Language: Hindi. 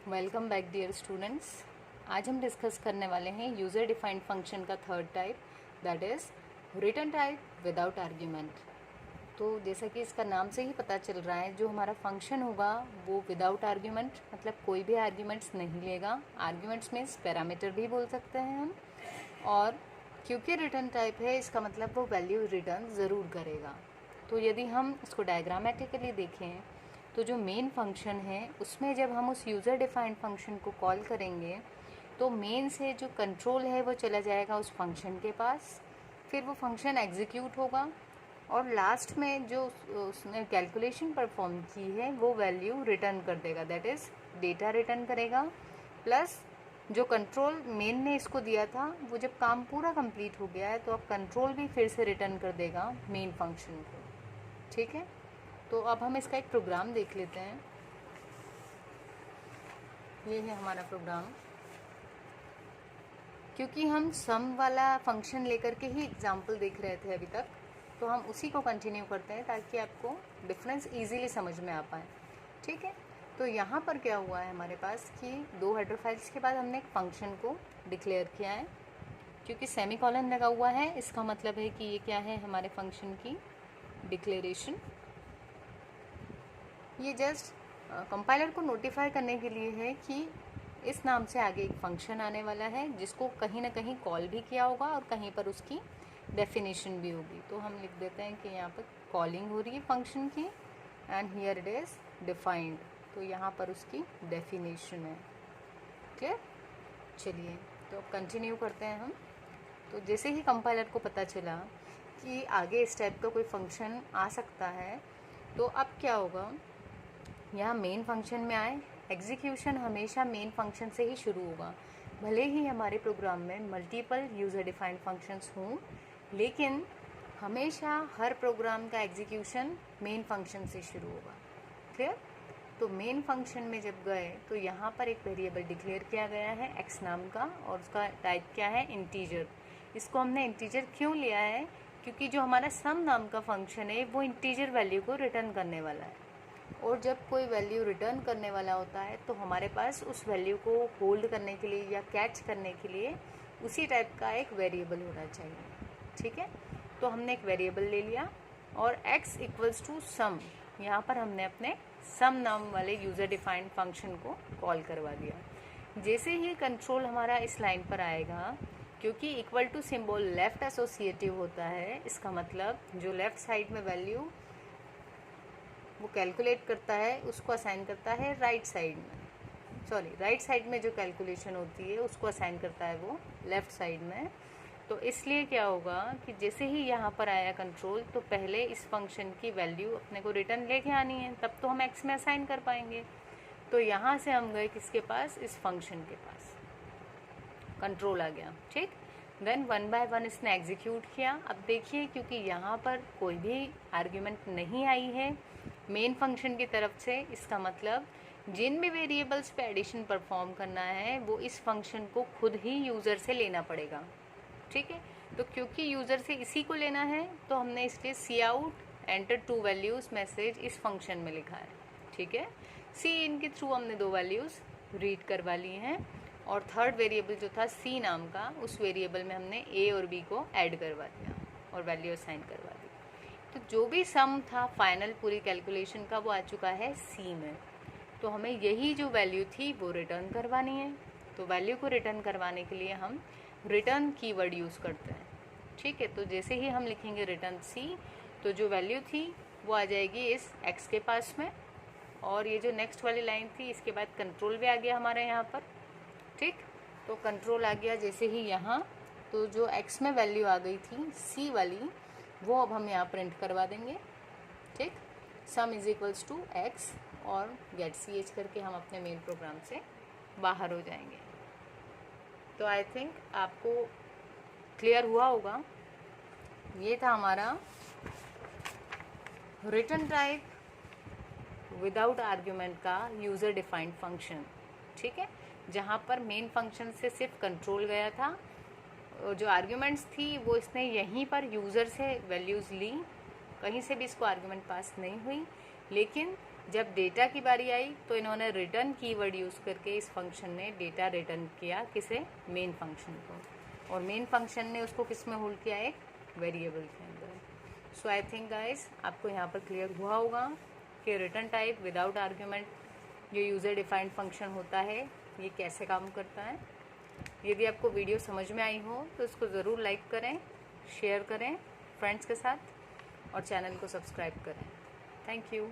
Welcome back dear students. आज हम डिस्कस करने वाले हैं यूज़र डिफाइंड फंक्शन का third type, that is return type without argument. तो जैसा कि इसका नाम से ही पता चल रहा है, जो हमारा फंक्शन होगा वो विदाउट आर्ग्यूमेंट, मतलब कोई भी आर्ग्यूमेंट्स नहीं लेगा। आर्ग्यूमेंट्स मीन्स पैरामीटर भी बोल सकते हैं हम। और क्योंकि रिटर्न टाइप है, इसका मतलब वो वैल्यू रिटर्न ज़रूर करेगा। तो यदि हम इसको डायग्रामेटिकली देखें तो जो मेन फंक्शन है उसमें जब हम उस यूज़र डिफाइंड फंक्शन को कॉल करेंगे तो मेन से जो कंट्रोल है वो चला जाएगा उस फंक्शन के पास, फिर वो फंक्शन एग्जीक्यूट होगा और लास्ट में जो उसने कैलकुलेशन परफॉर्म की है वो वैल्यू रिटर्न कर देगा, दैट इज़ डेटा रिटर्न करेगा। प्लस जो कंट्रोल मेन ने इसको दिया था वो जब काम पूरा कंप्लीट हो गया है तो अब कंट्रोल भी फिर से रिटर्न कर देगा मेन फंक्शन को। ठीक है, तो अब हम इसका एक प्रोग्राम देख लेते हैं। ये है हमारा प्रोग्राम। क्योंकि हम सम वाला फंक्शन लेकर के ही एग्जाम्पल देख रहे थे अभी तक, तो हम उसी को कंटिन्यू करते हैं ताकि आपको डिफरेंस इजीली समझ में आ पाए। ठीक है, तो यहाँ पर क्या हुआ है हमारे पास कि दो हेडर फाइल्स के बाद हमने एक फंक्शन को डिक्लेयर किया है। क्योंकि सेमीकोलन लगा हुआ है, इसका मतलब है कि ये क्या है, हमारे फंक्शन की डिक्लेरेशन। ये जस्ट कंपाइलर को नोटिफाई करने के लिए है कि इस नाम से आगे एक फंक्शन आने वाला है जिसको कहीं ना कहीं कॉल भी किया होगा और कहीं पर उसकी डेफिनेशन भी होगी। तो हम लिख देते हैं कि यहाँ पर कॉलिंग हो रही है फंक्शन की and here it is defined, तो यहाँ पर उसकी डेफिनेशन है। क्लियर? चलिए, तो अब कंटिन्यू करते हैं हम। तो जैसे ही कंपाइलर को पता चला कि आगे इस टाइप का कोई फंक्शन आ सकता है, तो अब क्या होगा, यहाँ मेन फंक्शन में आए, एग्जीक्यूशन हमेशा मेन फंक्शन से ही शुरू होगा। भले ही हमारे प्रोग्राम में मल्टीपल यूज़र डिफाइंड फंक्शंस हों, लेकिन हमेशा हर प्रोग्राम का एग्जीक्यूशन मेन फंक्शन से शुरू होगा। क्लियर? तो मेन फंक्शन में जब गए तो यहाँ पर एक वेरिएबल डिक्लेयर किया गया है x नाम का, और उसका टाइप क्या है, इंटीजर। इसको हमने इंटीजर क्यों लिया है, क्योंकि जो हमारा सम नाम का फंक्शन है वो इंटीजर वैल्यू को रिटर्न करने वाला है, और जब कोई वैल्यू रिटर्न करने वाला होता है तो हमारे पास उस वैल्यू को होल्ड करने के लिए या कैच करने के लिए उसी टाइप का एक वेरिएबल होना चाहिए। ठीक है, तो हमने एक वेरिएबल ले लिया और x इक्वल्स टू सम, यहाँ पर हमने अपने सम नाम वाले यूज़र डिफाइंड फंक्शन को कॉल करवा दिया। जैसे ही कंट्रोल हमारा इस लाइन पर आएगा, क्योंकि equal to symbol left associative होता है, इसका मतलब जो लेफ़्ट साइड में वैल्यू वो कैलकुलेट करता है उसको असाइन करता है राइट साइड में, सॉरी राइट साइड में जो कैलकुलेशन होती है उसको असाइन करता है वो लेफ़्ट साइड में। तो इसलिए क्या होगा कि जैसे ही यहाँ पर आया कंट्रोल, तो पहले इस फंक्शन की वैल्यू अपने को रिटर्न लेके आनी है, तब तो हम x में असाइन कर पाएंगे। तो यहाँ से हम गए किसके पास, इस फंक्शन के पास, कंट्रोल आ गया। ठीक, देन वन बाय वन इसने एग्जीक्यूट किया। अब देखिए, क्योंकि यहाँ पर कोई भी आर्ग्यूमेंट नहीं आई है मेन फंक्शन की तरफ से, इसका मतलब जिन भी वेरिएबल्स पे एडिशन परफॉर्म करना है वो इस फंक्शन को खुद ही यूज़र से लेना पड़ेगा। ठीक है, तो क्योंकि यूज़र से इसी को लेना है तो हमने इसलिए cout enter two values message इस फंक्शन में लिखा है। ठीक है, सी इन के थ्रू हमने दो वैल्यूज़ रीड करवा ली हैं, और थर्ड वेरिएबल जो था सी नाम का, उस वेरिएबल में हमने ए और बी को ऐड करवा दिया और वैल्यू असाइन करवा दी। तो जो भी सम था फाइनल पूरी कैलकुलेशन का वो आ चुका है सी में। तो हमें यही जो वैल्यू थी वो रिटर्न करवानी है। तो वैल्यू को रिटर्न करवाने के लिए हम रिटर्न कीवर्ड यूज़ करते हैं। ठीक है, तो जैसे ही हम लिखेंगे रिटर्न सी, तो जो वैल्यू थी वो आ जाएगी इस एक्स के पास में, और ये जो नेक्स्ट वाली लाइन थी इसके बाद कंट्रोल भी आ गया हमारे यहाँ पर। ठीक, तो कंट्रोल आ गया जैसे ही यहाँ, तो जो एक्स में वैल्यू आ गई थी सी वाली, वो अब हम यहाँ प्रिंट करवा देंगे। ठीक, sum is equals to X, और गेट सी एच करके हम अपने मेन प्रोग्राम से बाहर हो जाएंगे। तो आई थिंक आपको क्लियर हुआ होगा। ये था हमारा रिटर्न टाइप विदाउट आर्ग्यूमेंट का यूज़र डिफाइंड फंक्शन। ठीक है, जहाँ पर मेन फंक्शन से सिर्फ कंट्रोल गया था, और जो आर्ग्यूमेंट्स थी वो इसने यहीं पर यूज़र से वैल्यूज़ ली, कहीं से भी इसको आर्ग्यूमेंट पास नहीं हुई, लेकिन जब डेटा की बारी आई तो इन्होंने रिटर्न कीवर्ड यूज़ करके इस फंक्शन ने डेटा रिटर्न किया, किसे, मेन फंक्शन को, और मेन फंक्शन ने उसको किस में होल्ड किया, एक वेरिएबल के अंदर। सो आई थिंक गाइस आपको यहाँ पर क्लियर हुआ होगा कि रिटर्न टाइप विदाउट आर्ग्यूमेंट जो यूज़र डिफाइंड फंक्शन होता है ये कैसे काम करता है। यदि आपको वीडियो समझ में आई हो तो इसको ज़रूर लाइक करें, शेयर करें फ्रेंड्स के साथ और चैनल को सब्सक्राइब करें। Thank you.